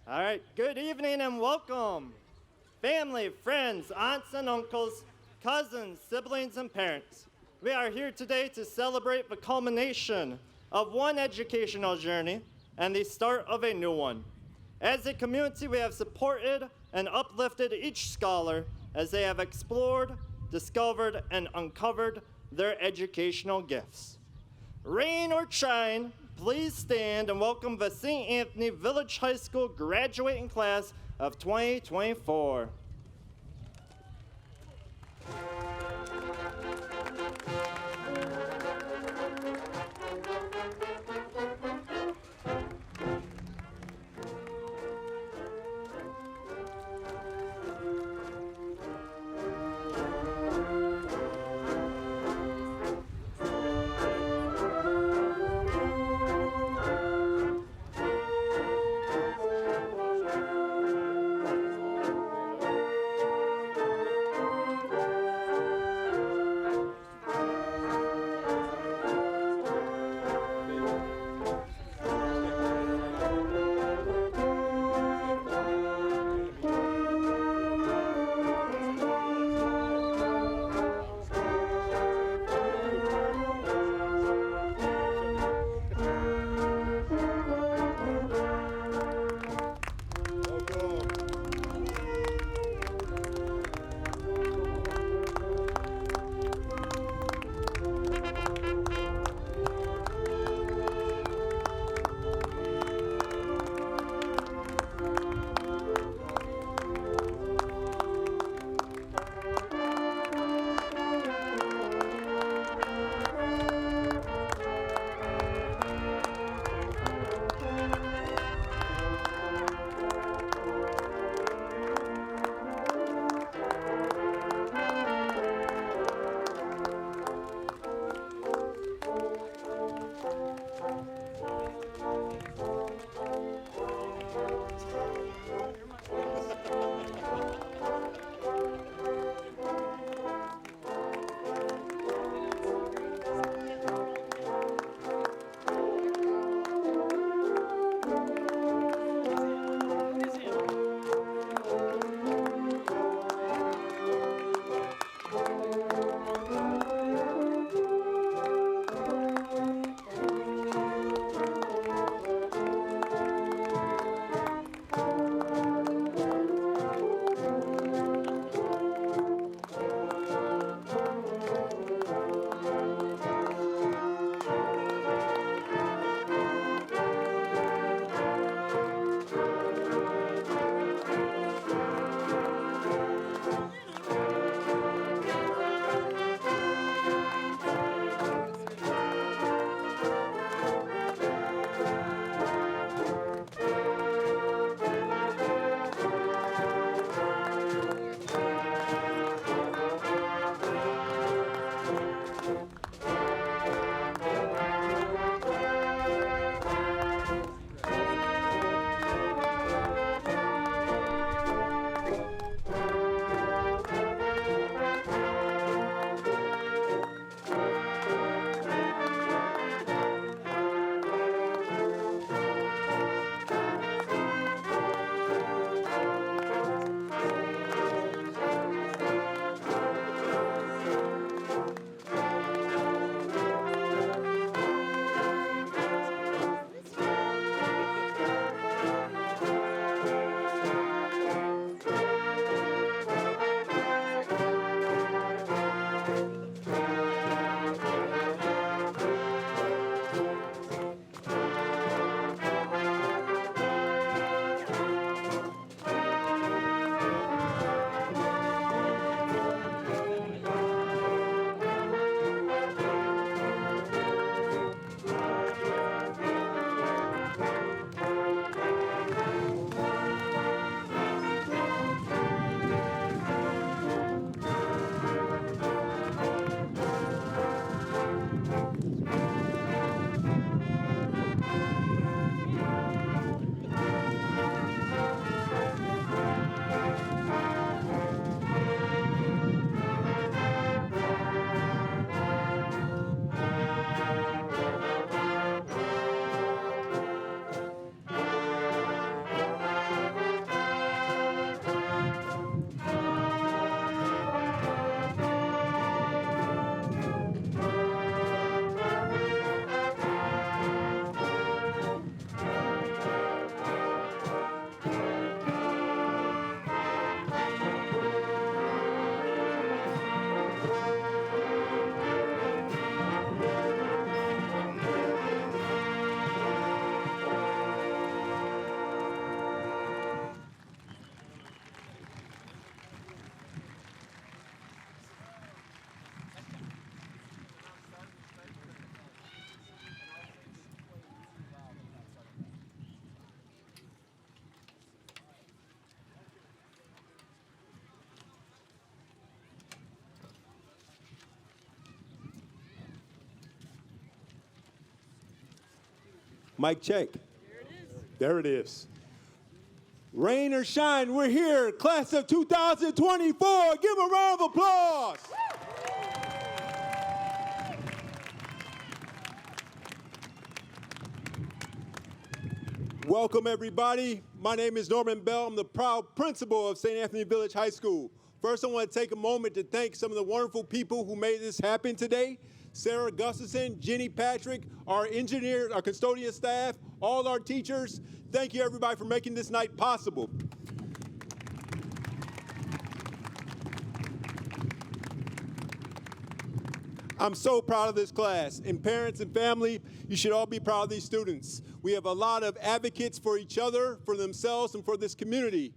All right, good evening and welcome. Family, friends, aunts and uncles, cousins, siblings, and parents. We are here today to celebrate the culmination of one educational journey and the start of a new one. As a community, we have supported and uplifted each scholar as they have explored, discovered, and uncovered their educational gifts. Rain or shine, please stand and welcome the St. Anthony Village High School graduating class of 2024. Mic check. There it is. Rain or shine, we're here. Class of 2024. Give a round of applause. Welcome, everybody. My name is Norman Bell. I'm the proud principal of St. Anthony Village High School. First, I want to take a moment to thank some of the wonderful people who made this happen today. Sarah Gustafson, Jenny Patrick, our engineers, our custodian staff, all our teachers. Thank you, everybody, for making this night possible. I'm so proud of this class, and parents and family, you should all be proud of these students. We have a lot of advocates for each other, for themselves, and for this community.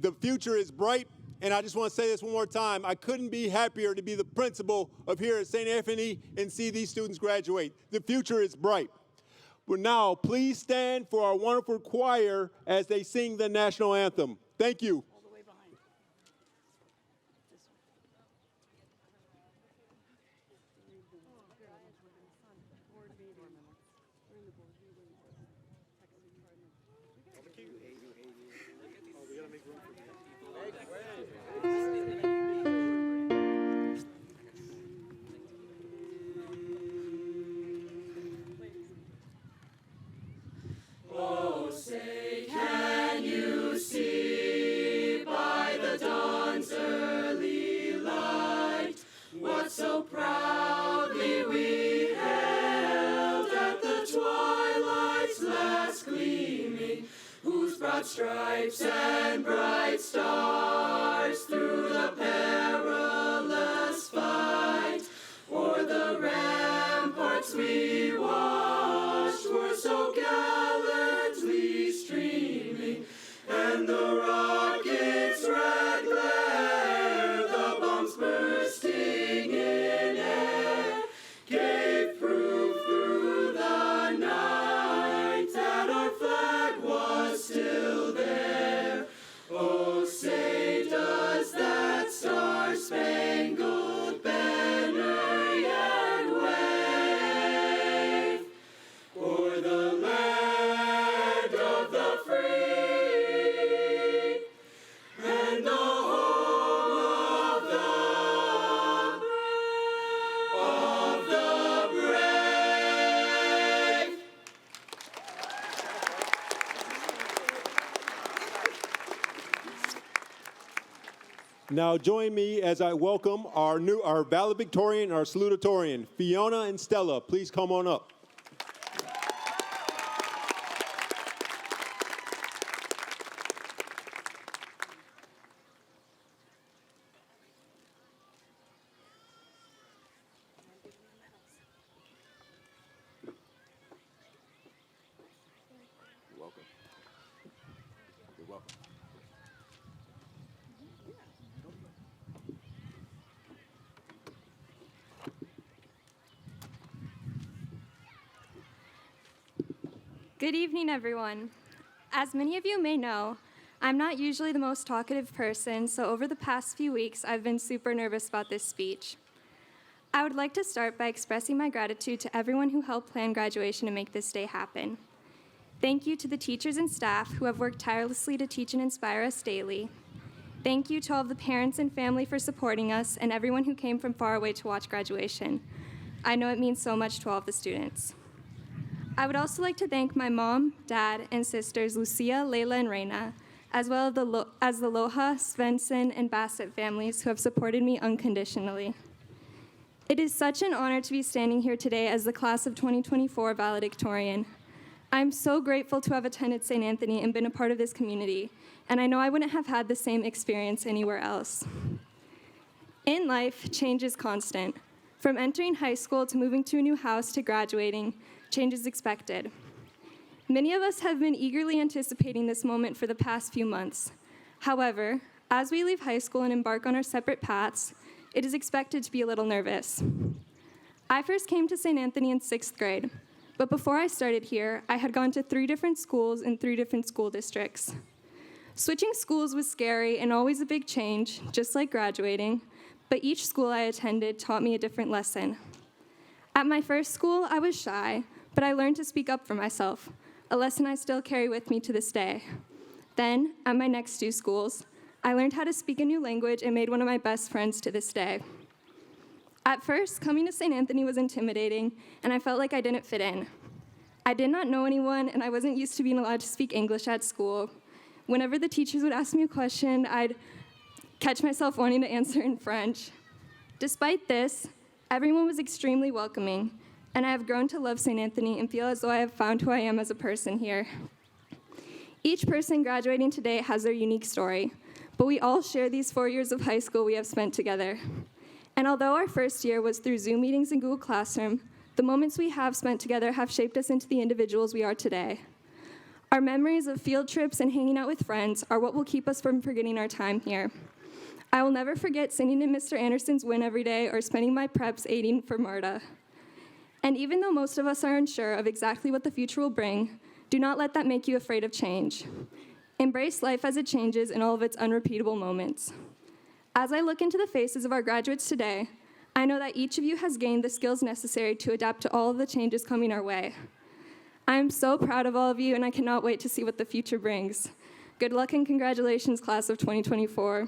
The future is bright, and I just want to say this one more time. I couldn't be happier to be the principal of here at St. Anthony and see these students graduate. The future is bright. But now, please stand for our wonderful choir as they sing the national anthem. Thank you. Oh, say, can you see by the dawn's early light what so proudly we hailed at the twilight's last gleaming, whose broad stripes and bright stars through the perilous fight o'er the ramparts we watched were so gallantly streaming, and the rockets' red glare, the bombs bursting in air, gave proof through the night that our flag was still there. Oh, say does that star-spangled banner yet wave o'er the land of the free and the home of the brave. Now join me as I welcome our valedictorian, our salutatorian, Fiona and Stella. Please come on up. You're welcome. You're welcome. Good evening, everyone. As many of you may know, I'm not usually the most talkative person, so over the past few weeks, I've been super nervous about this speech. I would like to start by expressing my gratitude to everyone who helped plan graduation and make this day happen. Thank you to the teachers and staff who have worked tirelessly to teach and inspire us daily. Thank you to all of the parents and family for supporting us and everyone who came from far away to watch graduation. I know it means so much to all of the students. I would also like to thank my mom, dad, and sisters Lucia, Layla, and Reina, as well as the Loha, Svensson, and Bassett families who have supported me unconditionally. It is such an honor to be standing here today as the class of 2024 valedictorian. I'm so grateful to have attended St. Anthony and been a part of this community, and I know I wouldn't have had the same experience anywhere else. In life, change is constant. From entering high school to moving to a new house to graduating, change is expected. Many of us have been eagerly anticipating this moment for the past few months. However, as we leave high school and embark on our separate paths, it is expected to be a little nervous. I first came to St. Anthony in 6th grade, but before I started here, I had gone to 3 different schools in 3 different school districts. Switching schools was scary and always a big change, just like graduating, but each school I attended taught me a different lesson. At my first school, I was shy, but I learned to speak up for myself, a lesson I still carry with me to this day. Then, at my next two schools, I learned how to speak a new language and made one of my best friends to this day. At first, coming to St. Anthony was intimidating, and I felt like I didn't fit in. I did not know anyone, and I wasn't used to being allowed to speak English at school. Whenever the teachers would ask me a question, I'd catch myself wanting to answer in French. Despite this, everyone was extremely welcoming, and I have grown to love St. Anthony and feel as though I have found who I am as a person here. Each person graduating today has their unique story, but we all share these 4 years of high school we have spent together. And although our first year was through Zoom meetings and Google Classroom, the moments we have spent together have shaped us into the individuals we are today. Our memories of field trips and hanging out with friends are what will keep us from forgetting our time here. I will never forget sitting in Mr. Anderson's win every day or spending my preps aiding for MARTA. And even though most of us are unsure of exactly what the future will bring, do not let that make you afraid of change. Embrace life as it changes in all of its unrepeatable moments. As I look into the faces of our graduates today, I know that each of you has gained the skills necessary to adapt to all of the changes coming our way. I am so proud of all of you, and I cannot wait to see what the future brings. Good luck and congratulations, class of 2024.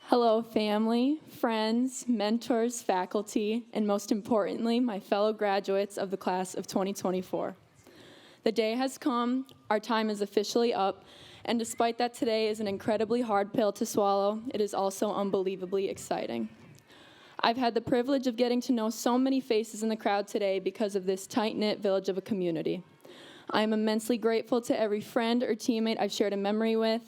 Hello, family, friends, mentors, faculty, and most importantly, my fellow graduates of the class of 2024. The day has come, our time is officially up, and despite that today is an incredibly hard pill to swallow, it is also unbelievably exciting. I've had the privilege of getting to know so many faces in the crowd today because of this tight-knit village of a community. I am immensely grateful to every friend or teammate I've shared a memory with,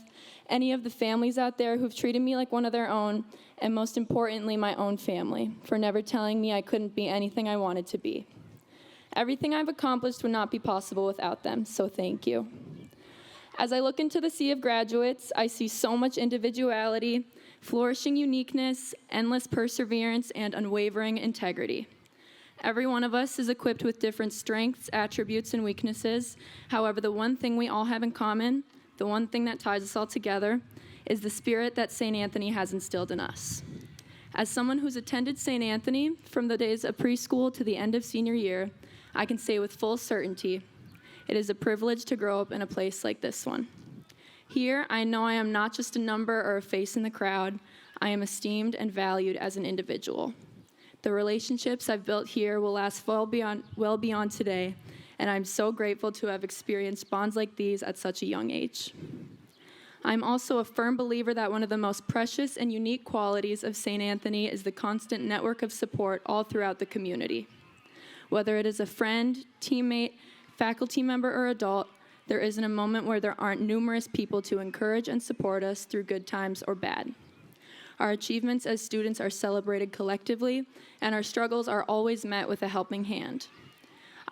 any of the families out there who've treated me like one of their own, and most importantly, my own family, for never telling me I couldn't be anything I wanted to be. Everything I've accomplished would not be possible without them, so thank you. As I look into the sea of graduates, I see so much individuality, flourishing uniqueness, endless perseverance, and unwavering integrity. Every one of us is equipped with different strengths, attributes, and weaknesses. However, the one thing we all have in common, the one thing that ties us all together, is the spirit that St. Anthony has instilled in us. As someone who's attended St. Anthony from the days of preschool to the end of senior year, I can say with full certainty, it is a privilege to grow up in a place like this one. Here, I know I am not just a number or a face in the crowd. I am esteemed and valued as an individual. The relationships I've built here will last well beyond today, and I'm so grateful to have experienced bonds like these at such a young age. I'm also a firm believer that one of the most precious and unique qualities of St. Anthony is the constant network of support all throughout the community. Whether it is a friend, teammate, faculty member, or adult, there isn't a moment where there aren't numerous people to encourage and support us through good times or bad. Our achievements as students are celebrated collectively, and our struggles are always met with a helping hand.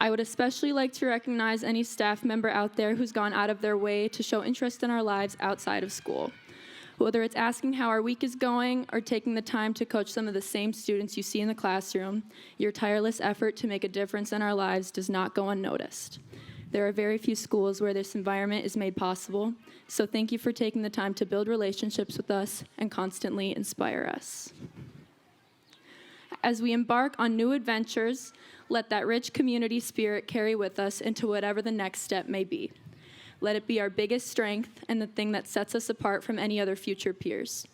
I would especially like to recognize any staff member out there who's gone out of their way to show interest in our lives outside of school. Whether it's asking how our week is going or taking the time to coach some of the same students you see in the classroom, your tireless effort to make a difference in our lives does not go unnoticed. There are very few schools where this environment is made possible, so thank you for taking the time to build relationships with us and constantly inspire us. As we embark on new adventures, let that rich community spirit carry with us into whatever the next step may be. Let it be our biggest strength and the thing that sets us apart from any other future peers.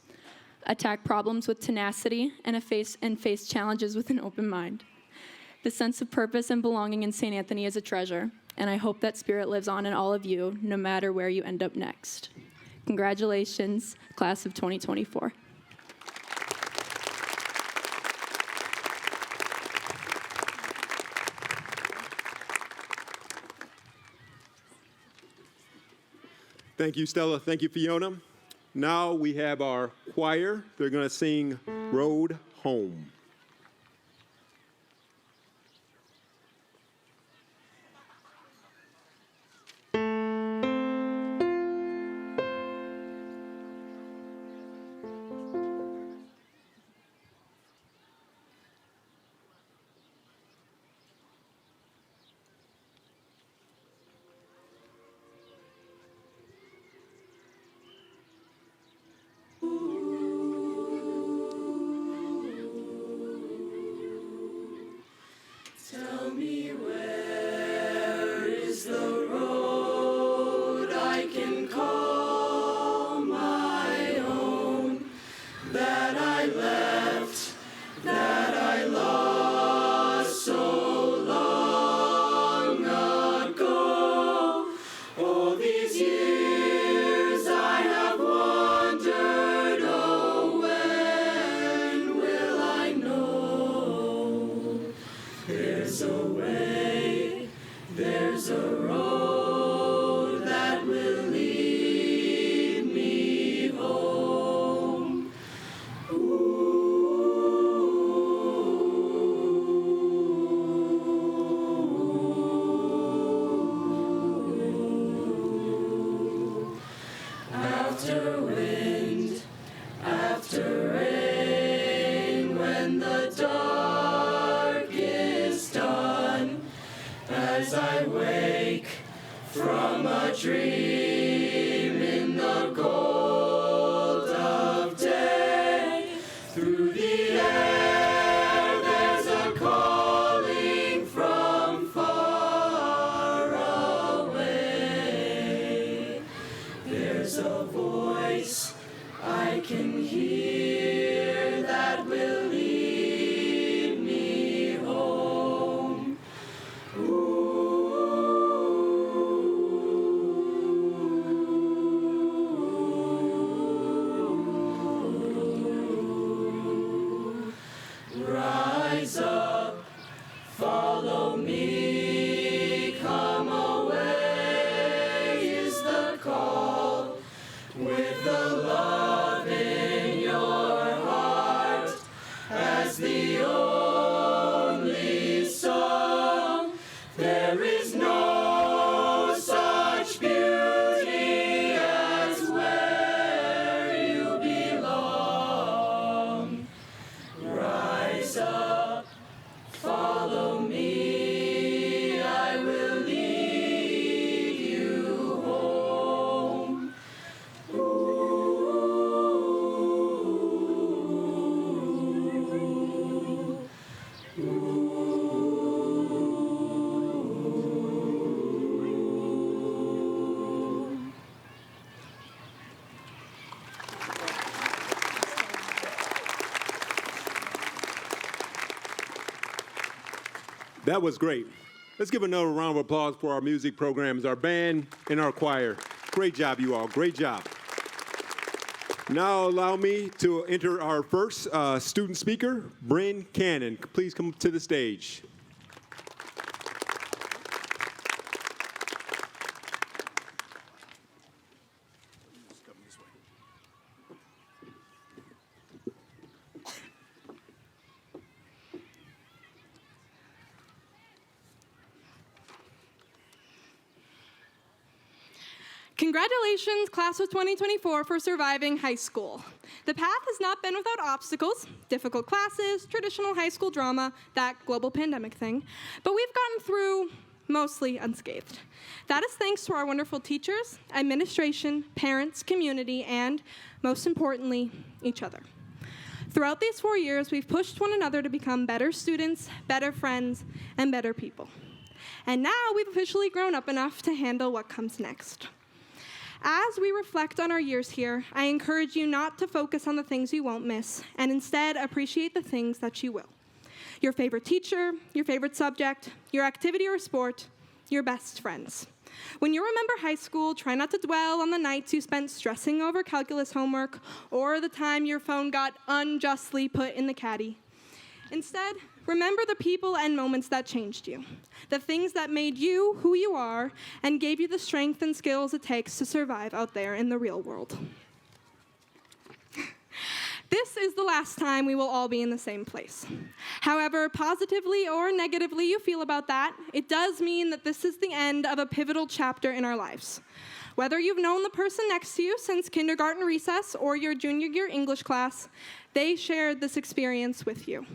Attack problems with tenacity and face challenges with an open mind. The sense of purpose and belonging in St. Anthony is a treasure, and I hope that spirit lives on in all of you, no matter where you end up next. Congratulations, class of 2024. Thank you, Stella. Thank you, Fiona. Now we have our choir. They're going to sing Road Home. dream in the gold of day. Through the air there's a calling from far away. There's a voice I can hear that will lead me home. Rise up, follow me, come away is the call. With the love in your heart as the only song, there is no such beauty as where you belong. Rise up, follow me, I will lead you home. That was great. Let's give another round of applause for our music programs, our band, and our choir. Great job, you all. Great job. Now allow me to enter our first student speaker, Bryn Cannon. Please come to the stage. Congratulations, class of 2024, for surviving high school. The path has not been without obstacles, difficult classes, traditional high school drama, that global pandemic thing, but we've gotten through mostly unscathed. That is thanks to our wonderful teachers, administration, parents, community, and, most importantly, each other. Throughout these 4 years, we've pushed one another to become better students, better friends, and better people. And now we've officially grown up enough to handle what comes next. As we reflect on our years here, I encourage you not to focus on the things you won't miss, and instead appreciate the things that you will. Your favorite teacher, your favorite subject, your activity or sport, your best friends. When you remember high school, try not to dwell on the nights you spent stressing over calculus homework or the time your phone got unjustly put in the caddy. Instead, remember the people and moments that changed you, the things that made you who you are and gave you the strength and skills it takes to survive out there in the real world. This is the last time we will all be in the same place. However positively or negatively you feel about that, it does mean that this is the end of a pivotal chapter in our lives. Whether you've known the person next to you since kindergarten recess or your junior year English class, they shared this experience with you.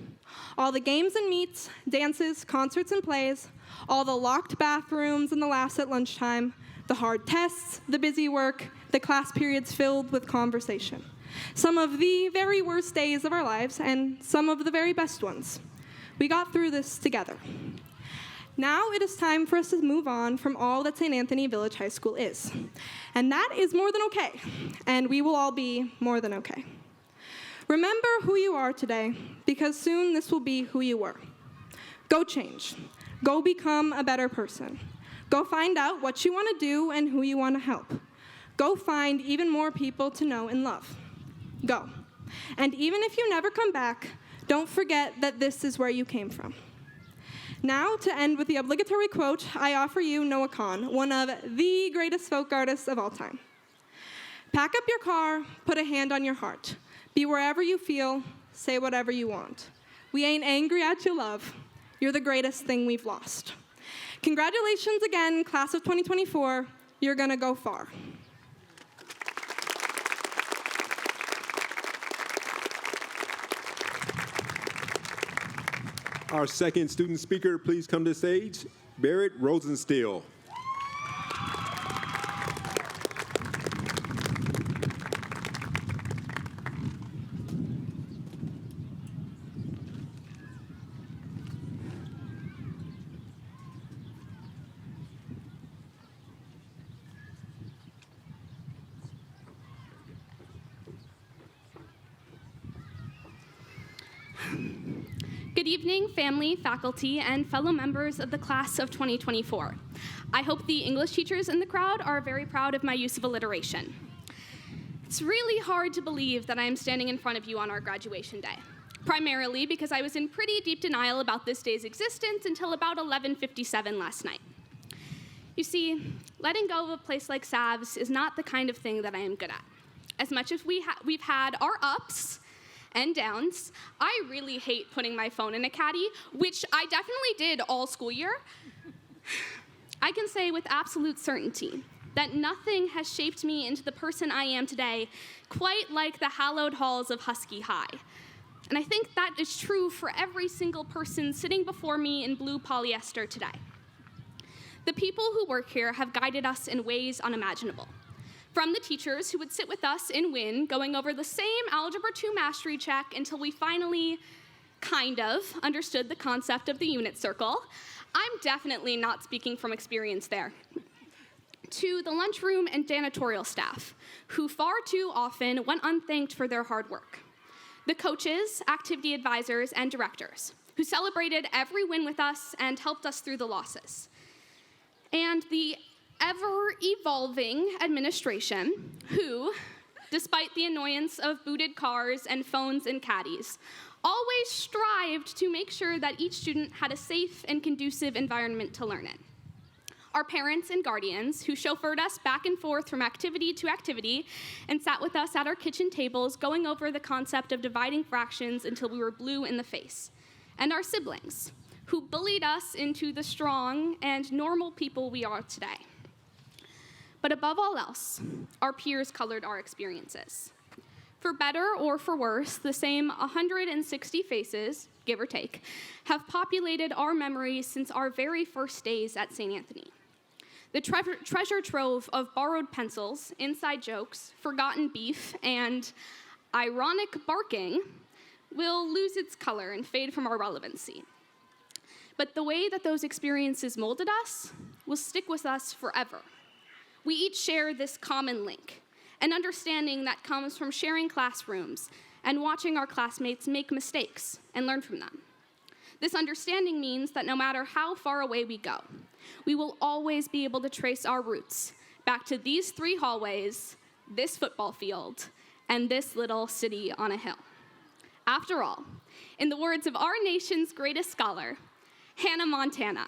All the games and meets, dances, concerts and plays, all the locked bathrooms and the laughs at lunchtime, the hard tests, the busy work, the class periods filled with conversation. Some of the very worst days of our lives and some of the very best ones. We got through this together. Now it is time for us to move on from all that St. Anthony Village High School is. And that is more than okay. And we will all be more than okay. Remember who you are today, because soon this will be who you were. Go change. Go become a better person. Go find out what you want to do and who you want to help. Go find even more people to know and love. Go. And even if you never come back, don't forget that this is where you came from. Now, to end with the obligatory quote, I offer you Noah Kahan, one of the greatest folk artists of all time. Pack up your car, put a hand on your heart. Be wherever you feel, say whatever you want. We ain't angry at your love. You're the greatest thing we've lost. Congratulations again, class of 2024. You're gonna go far. Our second student speaker, please come to the stage, Barrett Rosensteel. Good evening, family, faculty, and fellow members of the class of 2024. I hope the English teachers in the crowd are very proud of my use of alliteration. It's really hard to believe that I am standing in front of you on our graduation day, primarily because I was in pretty deep denial about this day's existence until about 11:57 last night. You see, letting go of a place like SAVS is not the kind of thing that I am good at. As much as we've had our ups and downs, I really hate putting my phone in a caddy, which I definitely did all school year. I can say with absolute certainty that nothing has shaped me into the person I am today quite like the hallowed halls of Husky High. And I think that is true for every single person sitting before me in blue polyester today. The people who work here have guided us in ways unimaginable. From the teachers who would sit with us in WIN, going over the same Algebra 2 mastery check until we finally kind of understood the concept of the unit circle. I'm definitely not speaking from experience there. To the lunchroom and janitorial staff, who far too often went unthanked for their hard work. The coaches, activity advisors, and directors, who celebrated every win with us and helped us through the losses. And the ever-evolving administration, who, despite the annoyance of booted cars and phones and caddies, always strived to make sure that each student had a safe and conducive environment to learn in. Our parents and guardians, who chauffeured us back and forth from activity to activity and sat with us at our kitchen tables going over the concept of dividing fractions until we were blue in the face. And our siblings, who bullied us into the strong and normal people we are today. But above all else, our peers colored our experiences. For better or for worse, the same 160 faces, give or take, have populated our memories since our very first days at St. Anthony. The treasure trove of borrowed pencils, inside jokes, forgotten beef, and ironic barking will lose its color and fade from our relevancy. But the way that those experiences molded us will stick with us forever. We each share this common link, an understanding that comes from sharing classrooms and watching our classmates make mistakes and learn from them. This understanding means that no matter how far away we go, we will always be able to trace our roots back to these 3 hallways, this football field, and this little city on a hill. After all, in the words of our nation's greatest scholar, Hannah Montana,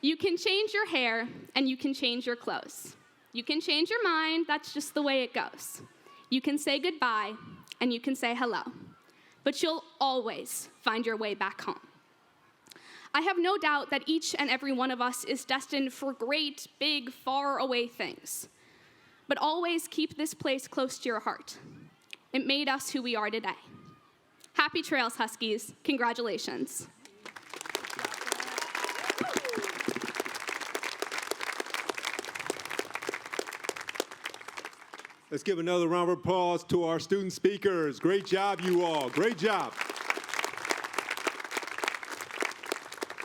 you can change your hair and you can change your clothes. You can change your mind, that's just the way it goes. You can say goodbye and you can say hello, but you'll always find your way back home. I have no doubt that each and every one of us is destined for great, big, far away things. But always keep this place close to your heart. It made us who we are today. Happy trails, Huskies. Congratulations. Let's give another round of applause to our student speakers. Great job, you all. Great job.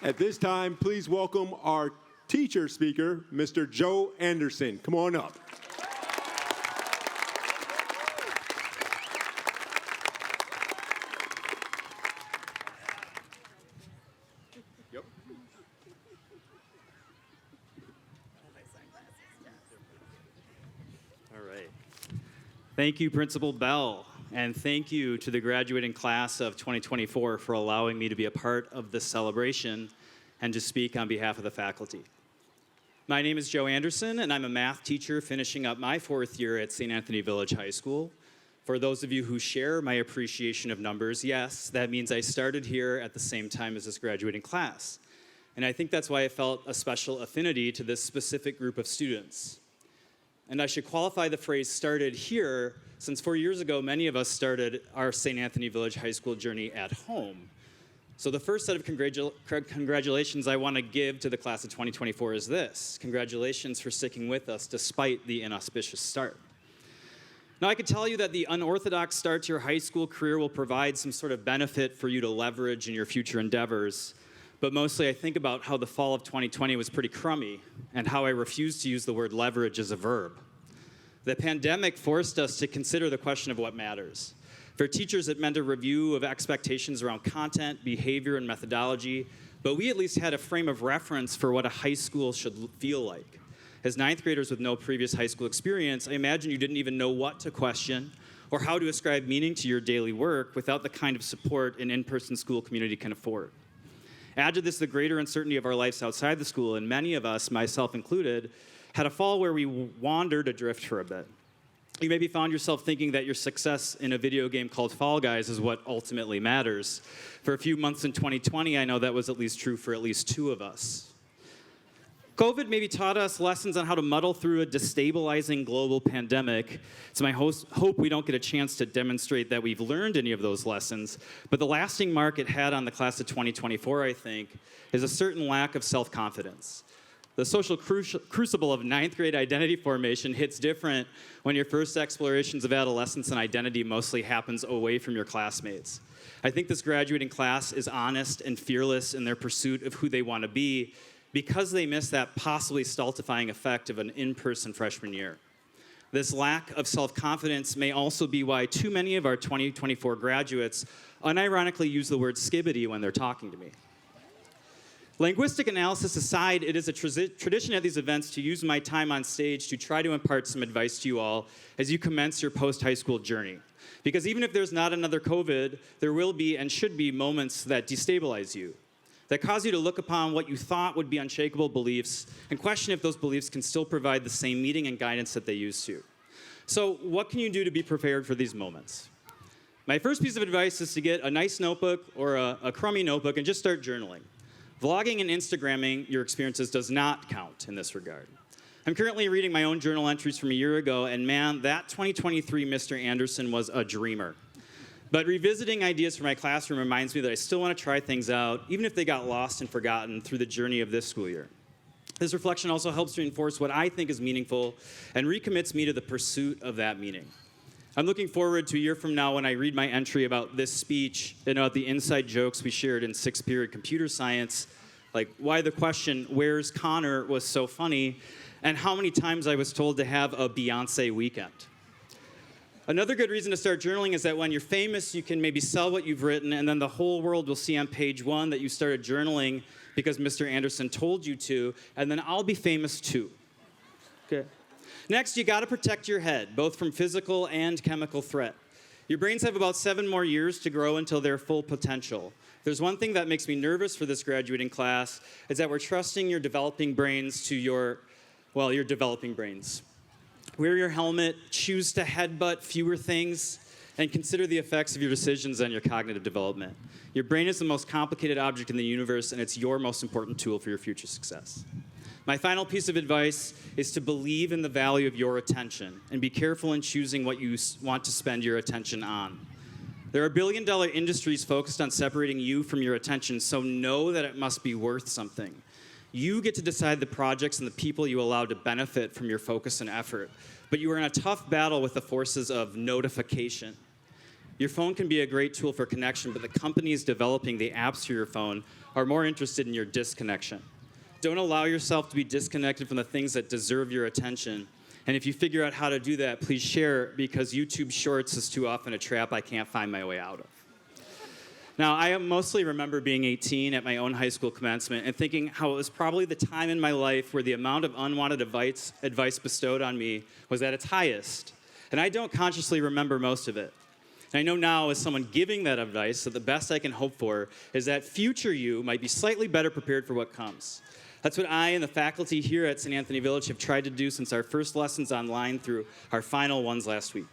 At this time, please welcome our teacher speaker, Mr. Joe Anderson. Come on up. Yep. All right. Thank you, Principal Bell, and thank you to the graduating class of 2024 for allowing me to be a part of this celebration and to speak on behalf of the faculty. My name is Joe Anderson, and I'm a math teacher finishing up my 4th year at St. Anthony Village High School. For those of you who share my appreciation of numbers, yes, that means I started here at the same time as this graduating class. And I think that's why I felt a special affinity to this specific group of students. And I should qualify the phrase started here, since 4 years ago, many of us started our St. Anthony Village High School journey at home. So the first set of congratulations I want to give to the class of 2024 is this. Congratulations for sticking with us despite the inauspicious start. Now, I can tell you that the unorthodox start to your high school career will provide some sort of benefit for you to leverage in your future endeavors. But mostly I think about how the fall of 2020 was pretty crummy and how I refuse to use the word leverage as a verb. The pandemic forced us to consider the question of what matters. For teachers, it meant a review of expectations around content, behavior, and methodology, but we at least had a frame of reference for what a high school should feel like. As ninth graders with no previous high school experience, I imagine you didn't even know what to question or how to ascribe meaning to your daily work without the kind of support an in-person school community can afford. Add to this the greater uncertainty of our lives outside the school, and many of us, myself included, had a fall where we wandered adrift for a bit. You maybe found yourself thinking that your success in a video game called Fall Guys is what ultimately matters. For a few months in 2020, I know that was at least true for at least two of us. COVID maybe taught us lessons on how to muddle through a destabilizing global pandemic. It's my hope we don't get a chance to demonstrate that we've learned any of those lessons, but the lasting mark it had on the class of 2024, I think, is a certain lack of self-confidence. The social crucible of ninth grade identity formation hits different when your first explorations of adolescence and identity mostly happens away from your classmates. I think this graduating class is honest and fearless in their pursuit of who they want to be because they miss that possibly stultifying effect of an in-person freshman year. This lack of self-confidence may also be why too many of our 2024 graduates unironically use the word skibbity when they're talking to me. Linguistic analysis aside, it is a tradition at these events to use my time on stage to try to impart some advice to you all as you commence your post-high school journey. Because even if there's not another COVID, there will be and should be moments that destabilize you, that cause you to look upon what you thought would be unshakable beliefs and question if those beliefs can still provide the same meaning and guidance that they used to. So what can you do to be prepared for these moments? My first piece of advice is to get a nice notebook or a crummy notebook and just start journaling. Vlogging and Instagramming your experiences does not count in this regard. I'm currently reading my own journal entries from a year ago, and man, that 2023 Mr. Anderson was a dreamer. But revisiting ideas from my classroom reminds me that I still want to try things out, even if they got lost and forgotten through the journey of this school year. This reflection also helps reinforce what I think is meaningful and recommits me to the pursuit of that meaning. I'm looking forward to a year from now when I read my entry about this speech and about the inside jokes we shared in sixth period computer science, like why the question, "Where's Connor?" was so funny, and how many times I was told to have a Beyonce weekend. Another good reason to start journaling is that when you're famous, you can maybe sell what you've written, and then the whole world will see on page one that you started journaling because Mr. Anderson told you to, and then I'll be famous too. Okay. Next, you gotta protect your head, both from physical and chemical threat. Your brains have about 7 more years to grow until their full potential. There's one thing that makes me nervous for this graduating class, is that we're trusting your developing brains to your developing brains. Wear your helmet, choose to headbutt fewer things, and consider the effects of your decisions on your cognitive development. Your brain is the most complicated object in the universe, and it's your most important tool for your future success. My final piece of advice is to believe in the value of your attention and be careful in choosing what you want to spend your attention on. There are billion-dollar industries focused on separating you from your attention, so know that it must be worth something. You get to decide the projects and the people you allow to benefit from your focus and effort, but you are in a tough battle with the forces of notification. Your phone can be a great tool for connection, but the companies developing the apps for your phone are more interested in your disconnection. Don't allow yourself to be disconnected from the things that deserve your attention. And if you figure out how to do that, please share, because YouTube Shorts is too often a trap I can't find my way out of. Now, I mostly remember being 18 at my own high school commencement and thinking how it was probably the time in my life where the amount of unwanted advice bestowed on me was at its highest. And I don't consciously remember most of it. And I know now, as someone giving that advice, that the best I can hope for is that future you might be slightly better prepared for what comes. That's what I and the faculty here at St. Anthony Village have tried to do since our first lessons online through our final ones last week.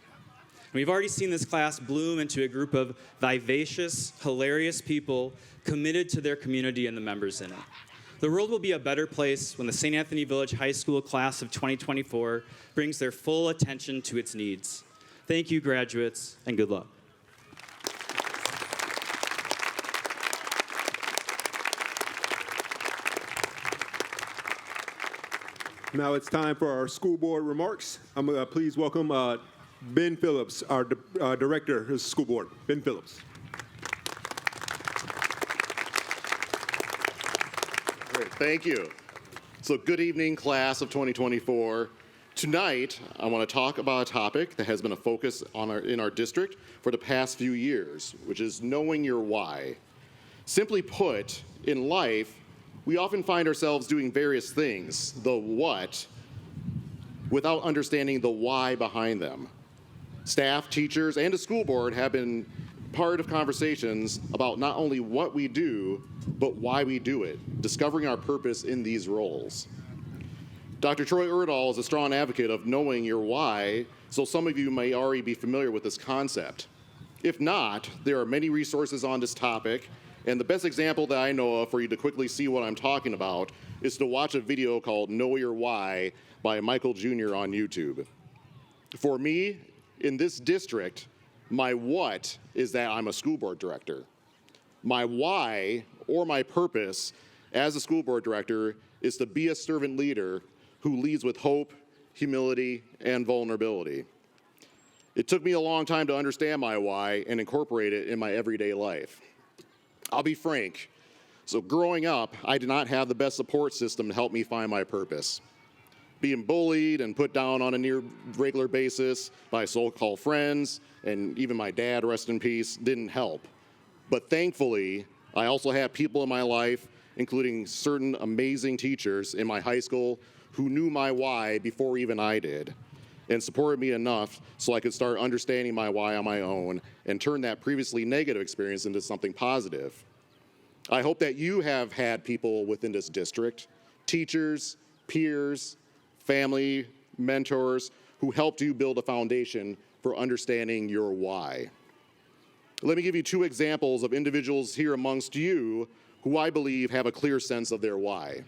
And we've already seen this class bloom into a group of vivacious, hilarious people committed to their community and the members in it. The world will be a better place when the St. Anthony Village High School class of 2024 brings their full attention to its needs. Thank you, graduates, and good luck. Now it's time for our school board remarks. I'm going to please welcome Ben Phillips, our director of the school board. Ben Phillips. Great, thank you. So good evening, class of 2024. Tonight, I want to talk about a topic that has been a focus in our district for the past few years, which is knowing your why. Simply put, in life, we often find ourselves doing various things, the what, without understanding the why behind them. Staff, teachers, and the school board have been part of conversations about not only what we do, but why we do it, discovering our purpose in these roles. Dr. Troy Erdahl is a strong advocate of knowing your why, so some of you may already be familiar with this concept. If not, there are many resources on this topic, and the best example that I know of for you to quickly see what I'm talking about is to watch a video called Know Your Why by Michael Jr. on YouTube. For me, in this district, my what is that I'm a school board director. My why, or my purpose as a school board director, is to be a servant leader who leads with hope, humility, and vulnerability. It took me a long time to understand my why and incorporate it in my everyday life. I'll be frank. So growing up, I did not have the best support system to help me find my purpose. Being bullied and put down on a near regular basis by so-called friends, and even my dad, rest in peace, didn't help. But thankfully, I also had people in my life, including certain amazing teachers in my high school, who knew my why before even I did, and supported me enough so I could start understanding my why on my own and turn that previously negative experience into something positive. I hope that you have had people within this district, teachers, peers, family, mentors, who helped you build a foundation for understanding your why. Let me give you two examples of individuals here amongst you who I believe have a clear sense of their why.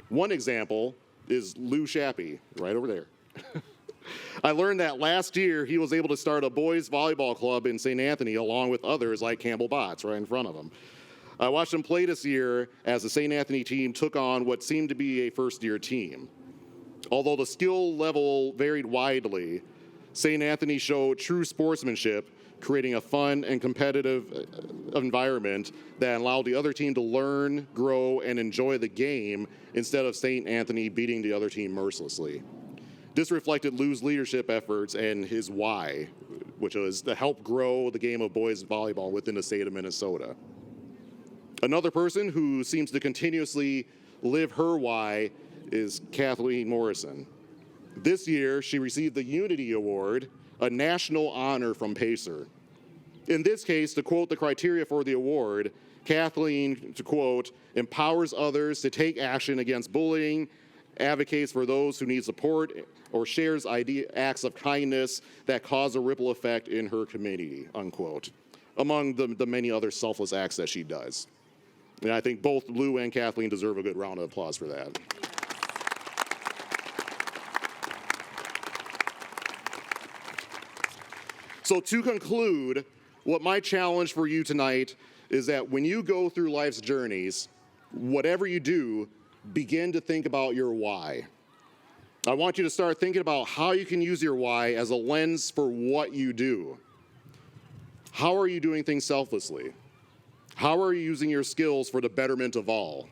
One example is Lou Shappy, right over there. I learned that last year he was able to start a boys volleyball club in St. Anthony along with others like Campbell Botts right in front of him. I watched him play this year as the St. Anthony team took on what seemed to be a first-year team. Although the skill level varied widely, St. Anthony showed true sportsmanship, creating a fun and competitive environment that allowed the other team to learn, grow, and enjoy the game instead of St. Anthony beating the other team mercilessly. This reflected Lou's leadership efforts and his why, which was to help grow the game of boys volleyball within the state of Minnesota. Another person who seems to continuously live her why is Kathleen Morrison. This year, she received the Unity Award, a national honor from PACER. In this case, to quote the criteria for the award, Kathleen, to quote, empowers others to take action against bullying, advocates for those who need support, or shares acts of kindness that cause a ripple effect in her community, unquote, among the many other selfless acts that she does. And I think both Lou and Kathleen deserve a good round of applause for that. So to conclude, what my challenge for you tonight is that when you go through life's journeys, whatever you do, begin to think about your why. I want you to start thinking about how you can use your why as a lens for what you do. How are you doing things selflessly? How are you using your skills for the betterment of all?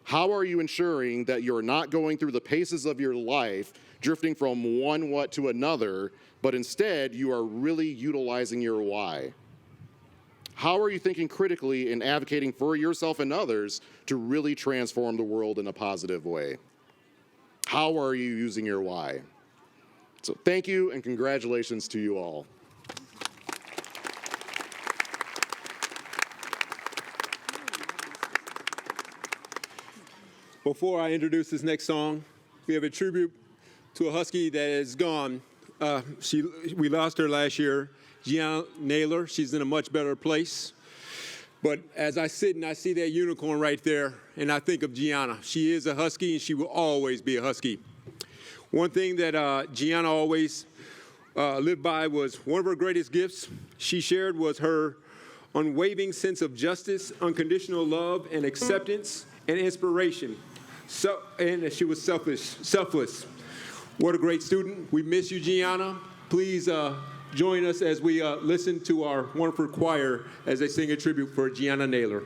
How are you ensuring that you're not going through the paces of your life, drifting from one what to another, but instead you are really utilizing your why? How are you thinking critically and advocating for yourself and others to really transform the world in a positive way? How are you using your why? So thank you and congratulations to you all. Before I introduce this next song, we have a tribute to a Husky that is gone. We lost her last year, Gianna Naylor. She's in a much better place. But as I sit and I see that unicorn right there, and I think of Gianna, she is a Husky and she will always be a Husky. One thing that Gianna always lived by was one of her greatest gifts she shared was her unwavering sense of justice, unconditional love and acceptance and inspiration. And she was selfless. What a great student. We miss you, Gianna. Please join us as we listen to our wonderful choir as they sing a tribute for Gianna Naylor.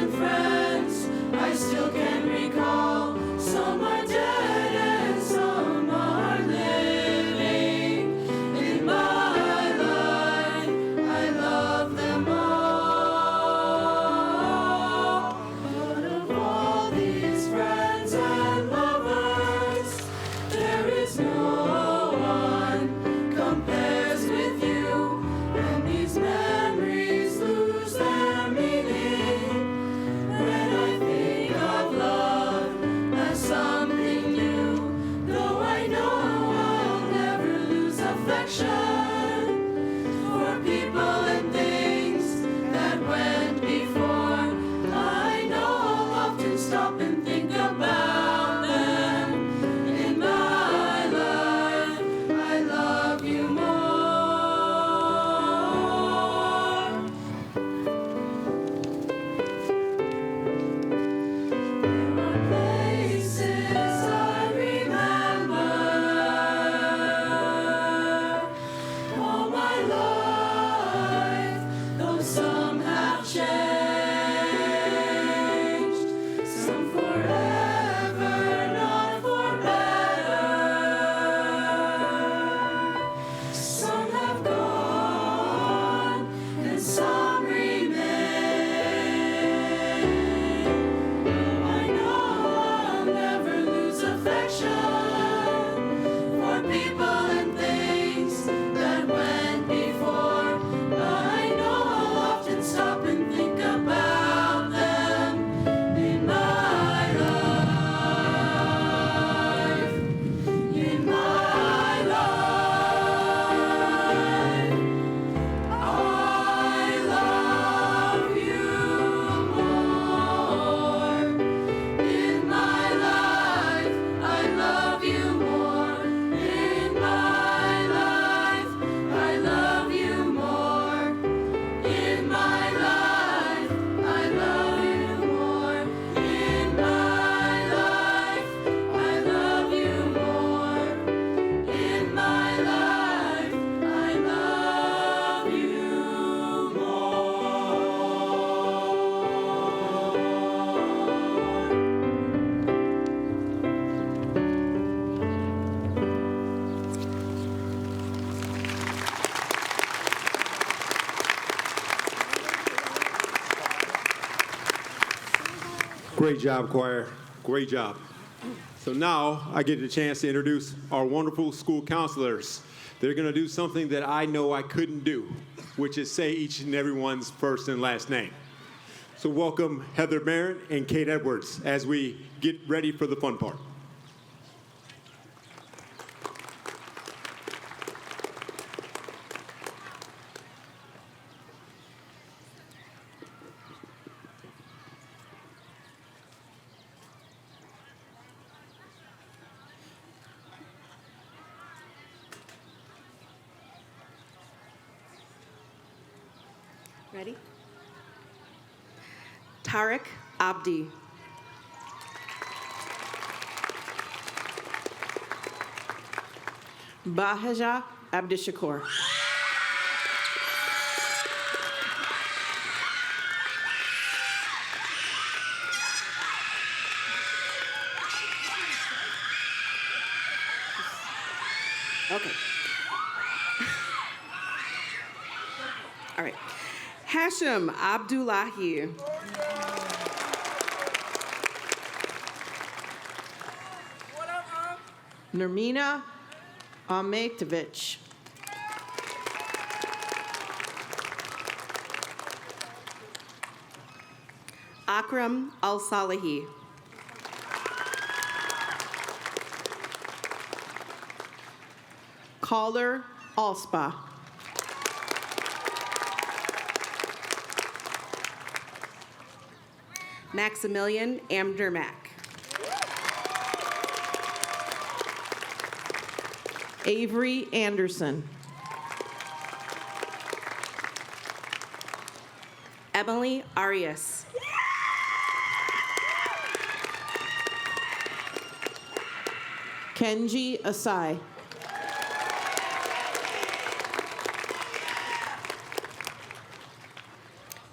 and friends I still can recall. Some are dead and some are living. In my life, I love them all. But of all these friends and lovers, there is no one compares with you. And these memories lose their meaning when I think of love as something new. Though I know I'll never lose affection for people and things that went before. I know I'll often stop and think about them. In my life, I love you more. There are places I remember all my life, though some have changed, some forever, not for better. Some have gone and some remain. I know I'll never lose affection for people and things that went before. I know I'll often stop and think about them in my life. In my life, I love you more. In my life, I love you more. In my life, I love you more. In my life, I love you more. In my life, I love you more. In my life, I love you more. Great job, choir. Great job. So now I get the chance to introduce our wonderful school counselors. They're going to do something that I know I couldn't do, which is say each and everyone's first and last name. So welcome Heather Barron and Kate Edwards as we get ready for the fun part. Ready? Tariq Abdi. Bahaja Abdishakur. Okay. All right. Hashim Abdullahi. Nermina Ahmetovich. Akram Al-Salehi. Caller Alspa. Maximilian Amdermack. Avery Anderson. Emily Arias. Kenji Asai.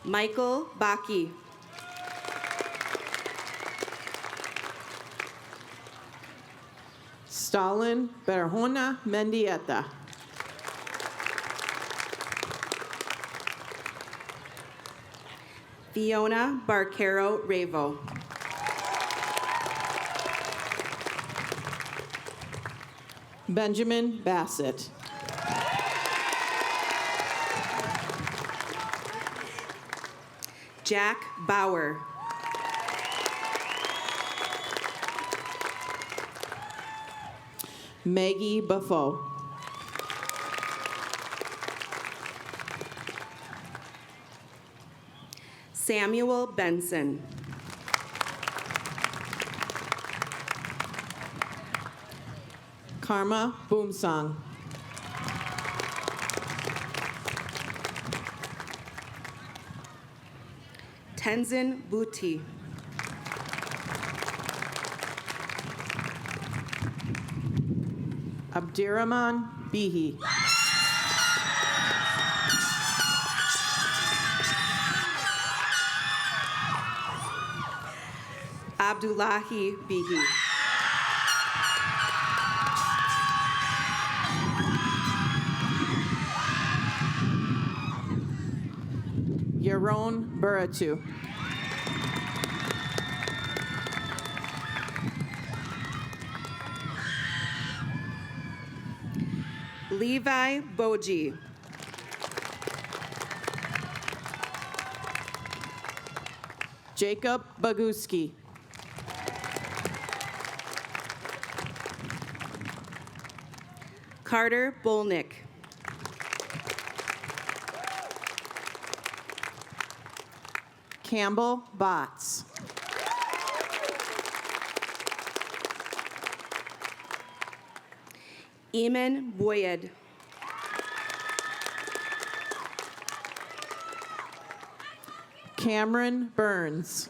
Michael Baki. Stalin Berhona Mendieta. Fiona Barquero Revo. Benjamin Bassett. Jack Bauer. Maggie Buffo. Samuel Benson. Karma Boomsong. Tenzin Buti. Abdirahman Bihi. Abdullahi Bihi. Yaron Buratu. Levi Boji. Jacob Baguski. Carter Bolnick. Campbell Botts. Eamon Boyd. Cameron Burns.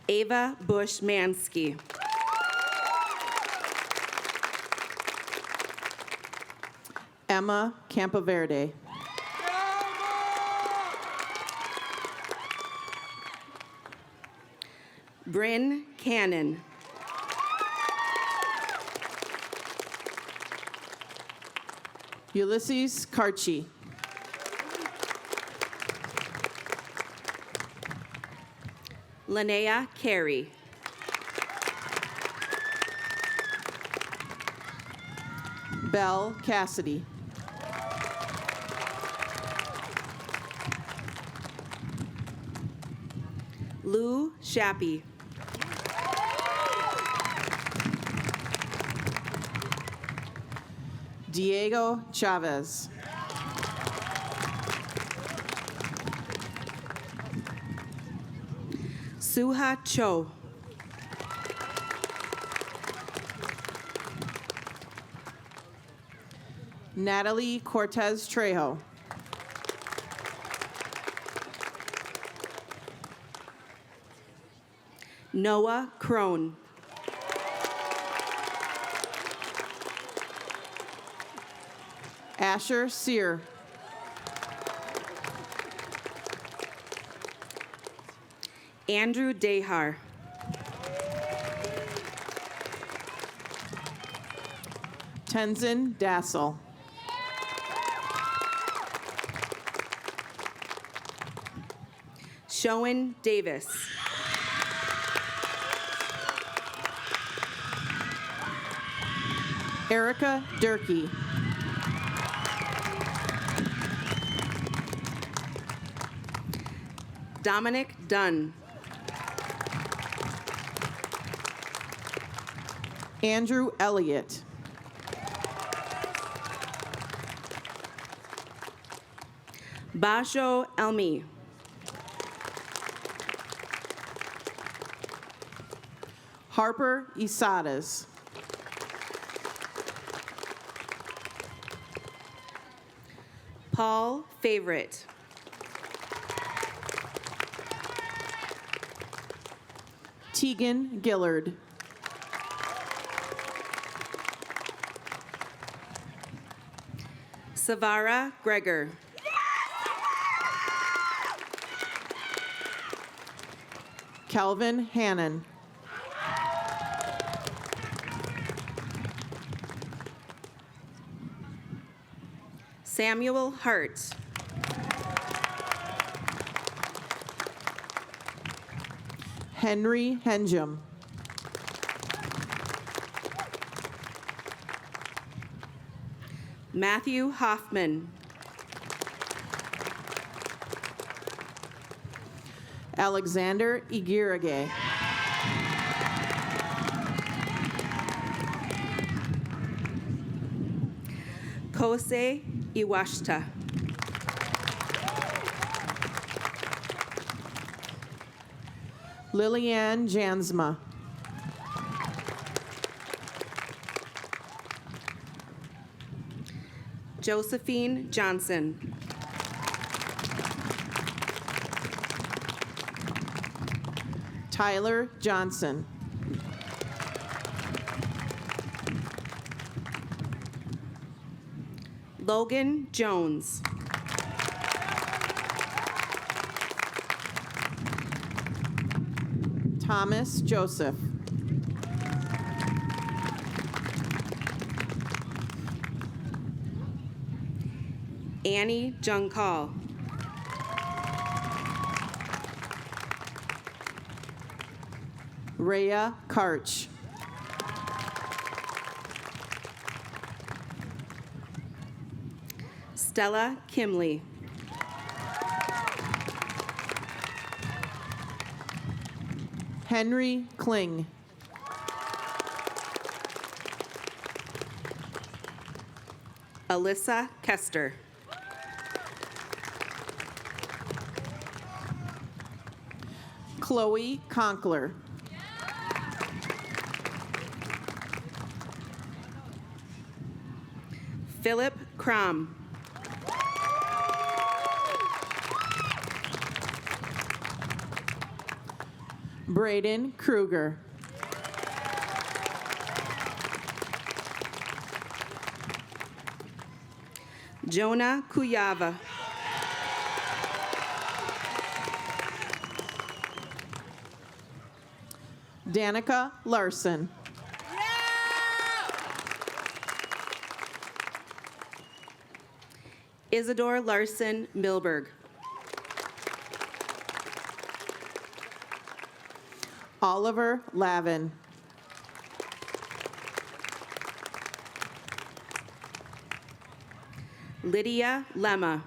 Ava Bush Mansky. Emma Campoverde. Bryn Cannon. Ulysses Carchi. Linnea Carey. Belle Cassidy. Lou Shappy. Diego Chavez. Suha Cho. Natalie Cortez Trejo. Noah Crone. Asher Sear. Andrew Dehar. Tenzin Dassel. Shoen Davis. Erica Durkee. Dominic Dunn. Andrew Elliott. Basho Elmi. Harper Isadas. Paul Favorite. Tegan Gillard. Savara Gregor. Kelvin Hannon. Samuel Hart. Henry Henjum. Matthew Hoffman. Alexander Igirage. Kosei Iwashita. Liliane Jansma. Josephine Johnson. Tyler Johnson. Logan Jones. Thomas Joseph. Annie Junkal. Rhea Karch. Stella Kimley. Henry Kling. Alyssa Kester. Chloe Conkler. Philip Crom. Braden Kruger. Jonah Kuyava. Danica Larson. Isidore Larson Milberg. Oliver Lavin. Lydia Lemma.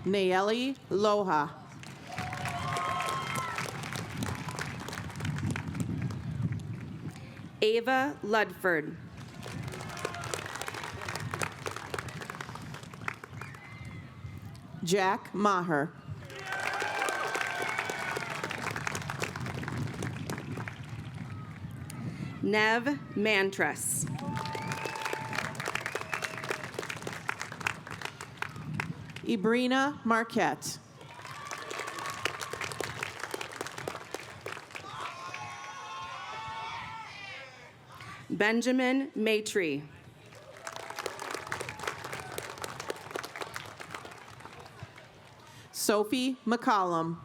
Nayeli Loha. Ava Ludford. Jack Maher. Nev Mantras. Ibrina Marquette. Benjamin Maitrey. Sophie McCollum.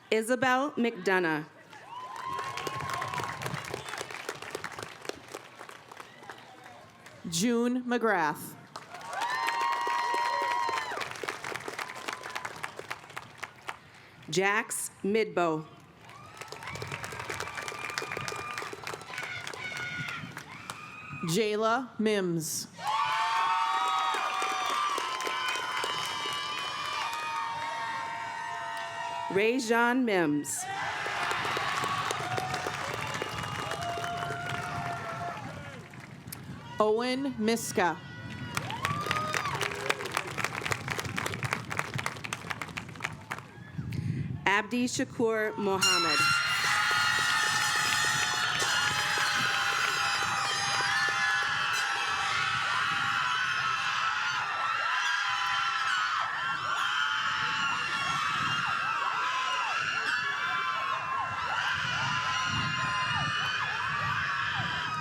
Isabel McDonough. June McGrath. Jax Midbow. Jayla Mims. Rayjean Mims. Owen Miska. Abdi Shakur Mohammed.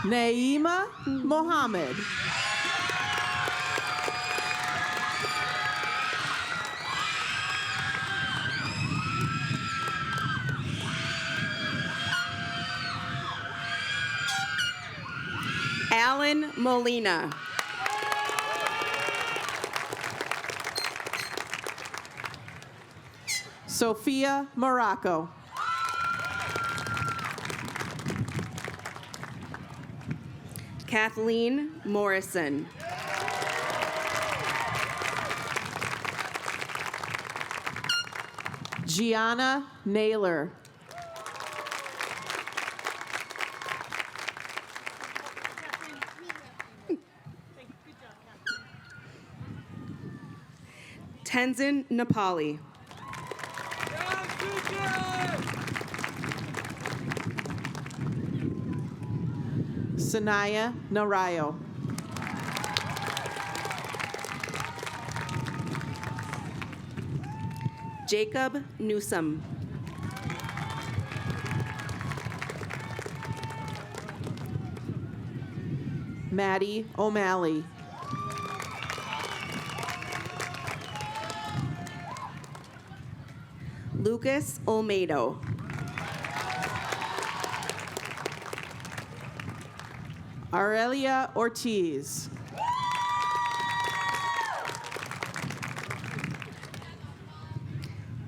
Naima Mohammed. Alan Molina. Sophia Morocco. Kathleen Morrison. Gianna Naylor. Tenzin Nepali. Sanaya Narayo. Jacob Newsom. Maddie O'Malley. Lucas Olmedo. Aurelia Ortiz.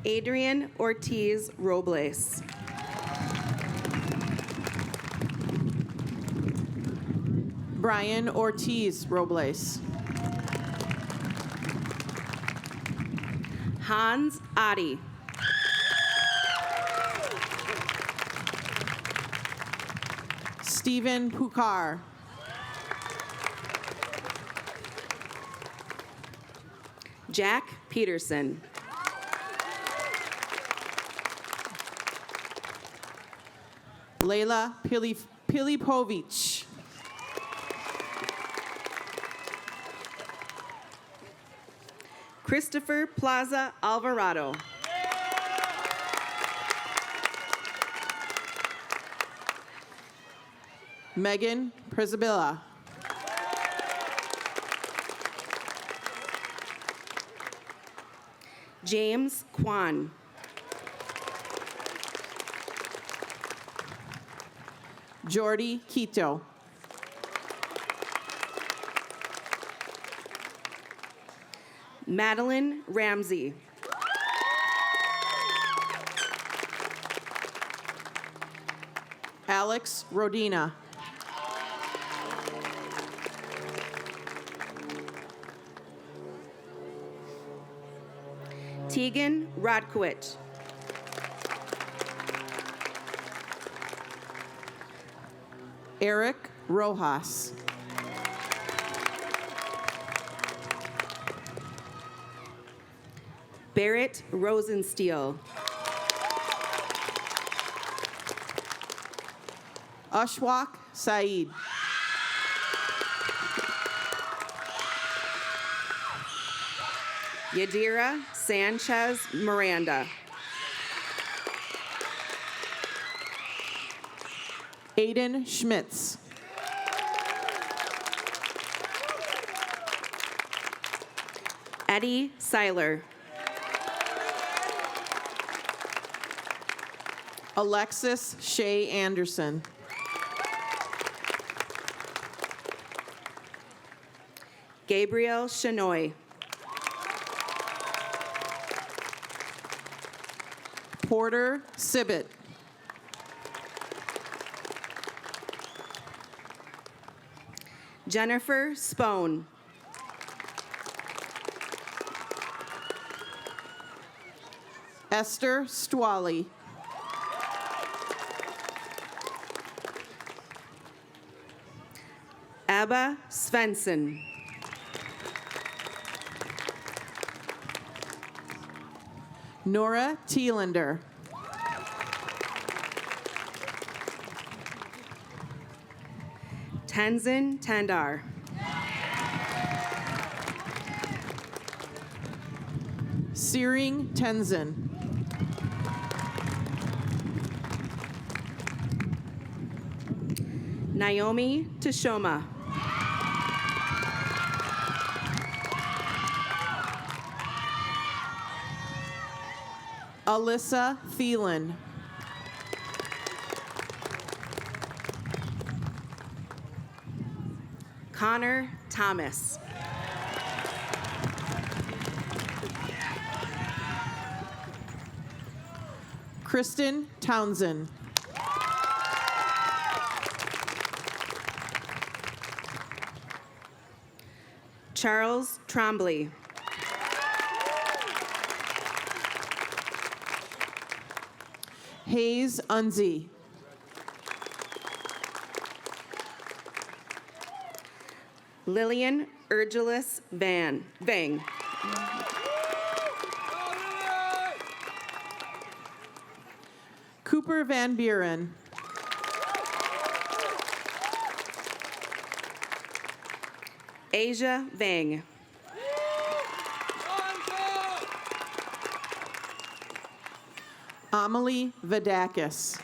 Adrian Ortiz Robles. Brian Ortiz Robles. Hans Adi. Stephen Pukar. Jack Peterson. Layla Pilipovich. Christopher Plaza Alvarado. Megan Prisabilla. James Kwan. Jordy Quito. Madeline Ramsey. Alex Rodina. Tegan Rodkowicz. Eric Rojas. Barrett Rosensteel. Ashwak Saeed. Yadira Sanchez Miranda. Aiden Schmitz. Eddie Seiler. Alexis Shea Anderson. Gabriel Shanoy. Porter Sibbett. Jennifer Spone. Esther Stwally. Abba Svensson. Nora Thielander. Tenzin Tandar. Searing Tenzin. Naomi Tashoma. Alyssa Thielen. Connor Thomas. Kristen Townsend. Charles Trombley. Hayes Unzi. Lillian Urgelis Vang. Cooper Van Buren. Asia Vang. Amelie Vadakis.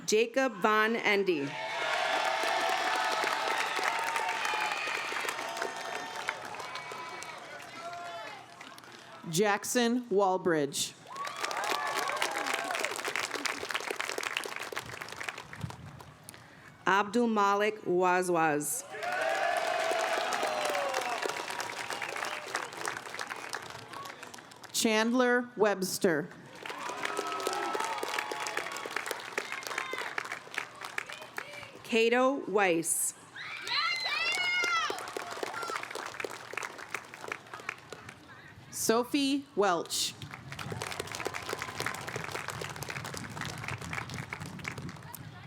Jacob Von Endy. Jackson Walbridge. Abdul Malik Wazwaz. Chandler Webster. Cato Weiss. Sophie Welch.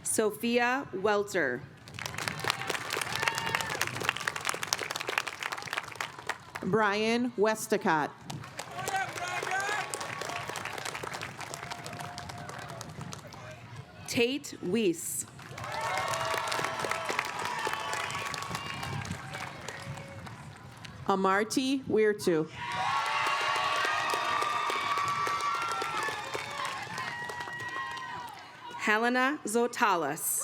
Sophia Welter. Brian Westacott. Tate Weiss. Amarty Weirtu. Helena Zotalas.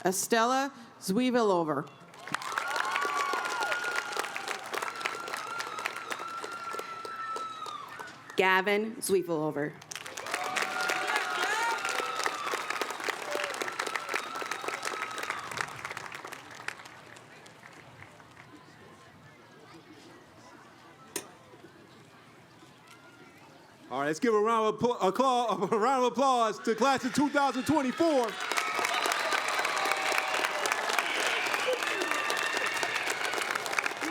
Estella Zwivelover. Gavin Zwiefelover. All right, let's give a round of applause to class of 2024.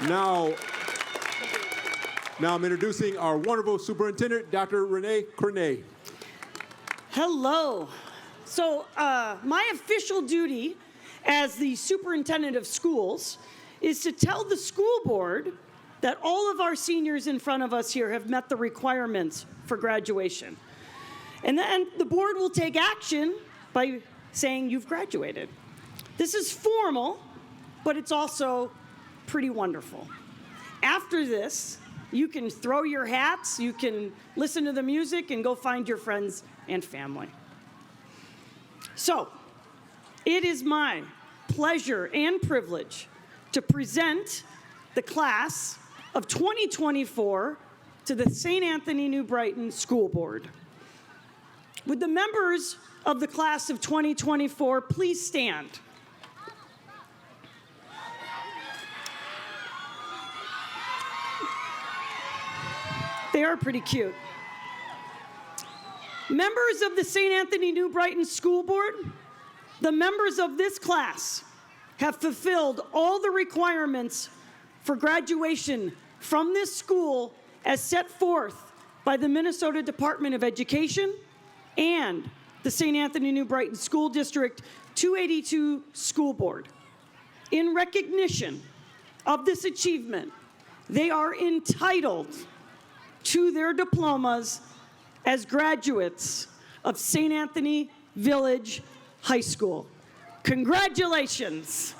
Now I'm introducing our wonderful superintendent, Dr. Renee Cornet. Hello. So my official duty as the superintendent of schools is to tell the school board that all of our seniors in front of us here have met the requirements for graduation. And then the board will take action by saying you've graduated. This is formal, but it's also pretty wonderful. After this, you can throw your hats, you can listen to the music, and go find your friends and family. So, it is my pleasure and privilege to present the class of 2024 to the St. Anthony New Brighton School Board. Would the members of the class of 2024 please stand? They are pretty cute. Members of the St. Anthony New Brighton School Board, the members of this class have fulfilled all the requirements for graduation from this school as set forth by the Minnesota Department of Education and the St. Anthony New Brighton School District 282 School Board. In recognition of this achievement, they are entitled to their diplomas as graduates of St. Anthony Village High School. Congratulations.